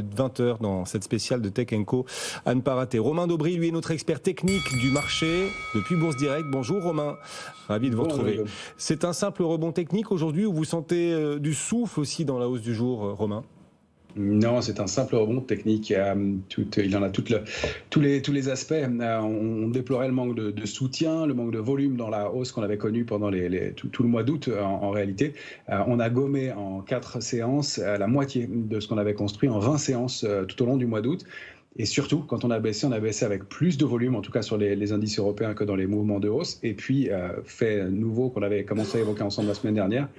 20h dans cette spéciale de Tech & Co. À ne pas rater. Romain Daubry, lui, est notre expert technique du marché depuis Bourse Direct. Bonjour Romain, ravi de vous retrouver. C'est un simple rebond technique aujourd'hui ou vous sentez du souffle aussi dans la hausse du jour, Romain ? Non, c'est un simple rebond technique. Il en a tous les aspects. On déplorait le manque de soutien, le manque de volume dans la hausse qu'on avait connue pendant tout le mois d'août. En réalité, on a gommé en 4 séances la moitié de ce qu'on avait construit en 20 séances tout au long du mois d'août. Et surtout, quand on a baissé avec plus de volume, en tout cas sur les indices européens que dans les mouvements de hausse. Et puis, fait nouveau qu'on avait commencé à évoquer ensemble la semaine dernière,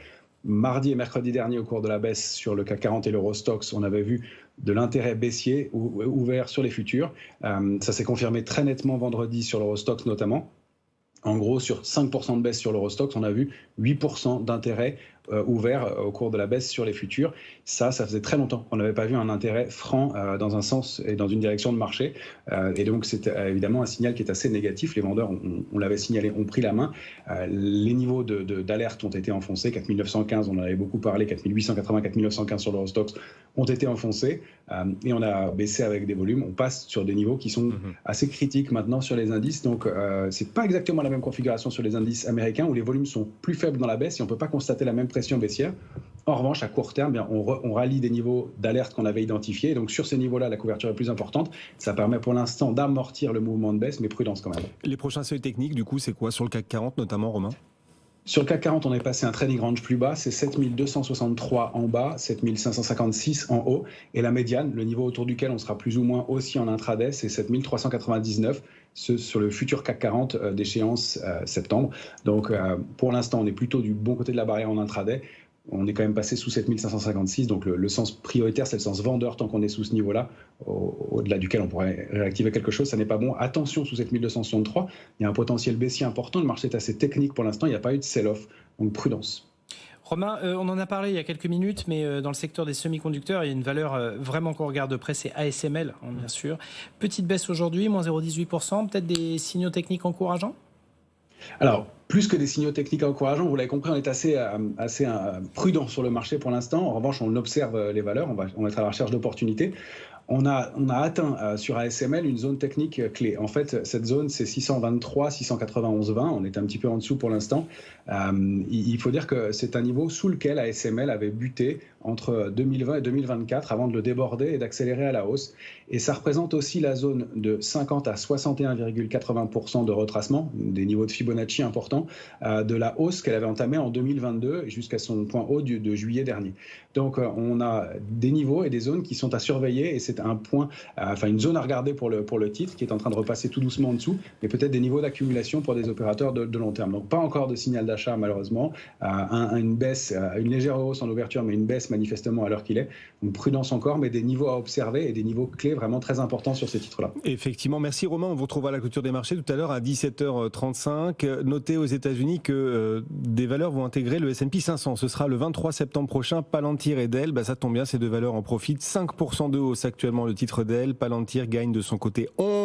mardi et mercredi dernier, au cours de la baisse sur le CAC 40 et l'Eurostoxx, on avait vu de l'intérêt baissier ouvert sur les futurs. Ça s'est confirmé très nettement vendredi sur l'Eurostoxx notamment. En gros, sur 5% de baisse sur l'Eurostoxx, on a vu 8% d'intérêt ouvert au cours de la baisse sur les futurs. Ça faisait très longtemps qu'on n'avait pas vu un intérêt franc dans un sens et dans une direction de marché. Et donc, c'est évidemment un signal qui est assez négatif. Les vendeurs, on l'avait signalé, ont pris la main. Les niveaux d'alerte ont été enfoncés. 4915, on en avait beaucoup parlé. 4880, 4915 sur l'Eurostoxx ont été enfoncés. Et on a baissé avec des volumes. On passe sur des niveaux qui sont assez critiques maintenant sur les indices. Donc, c'est pas exactement la même configuration sur les indices américains où les volumes sont plus faibles dans la baisse et on ne peut pas constater la même pression baissière. En revanche, à court terme, on rallie des niveaux d'alerte qu'on avait identifiés. Et donc, sur ces niveaux-là, la couverture est plus importante. Ça permet pour l'instant d'amortir le mouvement de baisse, mais prudence quand même. Les prochains seuils techniques, du coup, c'est quoi sur le CAC 40 notamment, Romain ? Sur le CAC 40, on est passé un trading range plus bas, c'est 7263 en bas, 7556 en haut. Et la médiane, le niveau autour duquel on sera plus ou moins aussi en intraday, c'est 7399, sur le futur CAC 40 d'échéance septembre. Donc pour l'instant, on est plutôt du bon côté de la barrière en intraday. On est quand même passé sous 7556, donc le sens prioritaire, c'est le sens vendeur tant qu'on est sous ce niveau-là, au-delà duquel on pourrait réactiver quelque chose, ça n'est pas bon. Attention, sous 7263, il y a un potentiel baissier important, le marché est assez technique pour l'instant, il n'y a pas eu de sell-off, donc prudence. Romain, on en a parlé il y a quelques minutes, mais dans le secteur des semi-conducteurs, il y a une valeur vraiment qu'on regarde de près, c'est ASML, bien sûr. Petite baisse aujourd'hui, moins 0,18%, peut-être des signaux techniques encourageants ? Alors, plus que des signaux techniques encourageants, vous l'avez compris, on est assez prudent sur le marché pour l'instant. En revanche, on observe les valeurs, on va être à la recherche d'opportunités. On a atteint sur ASML une zone technique clé. En fait, cette zone, c'est 623, 691, 20. On est un petit peu en dessous pour l'instant. Il faut dire que c'est un niveau sous lequel ASML avait buté entre 2020 et 2024 avant de le déborder et d'accélérer à la hausse. Et ça représente aussi la zone de 50 à 61,80% de retracement, des niveaux de Fibonacci importants, de la hausse qu'elle avait entamée en 2022 jusqu'à son point haut de juillet dernier. Donc on a des niveaux et des zones qui sont à surveiller et c'est un point, une zone à regarder pour le titre qui est en train de repasser tout doucement en dessous, mais peut-être des niveaux d'accumulation pour des opérateurs de long terme. Donc pas encore de signal d'achat malheureusement, une baisse, une légère hausse en ouverture, mais une baisse manifestement à l'heure qu'il est. Donc prudence encore, mais des niveaux à observer et des niveaux clés vraiment très importants sur ces titres-là. Effectivement, merci Romain. On vous retrouve à la clôture des marchés tout à l'heure à 17h35. Notez aux États-Unis que des valeurs vont intégrer le S&P 500. Ce sera le 23 septembre prochain. Palantir et Dell, ça tombe bien, ces deux valeurs en profitent. 5% de hausse actuellement le titre Dell. Palantir gagne de son côté 11%.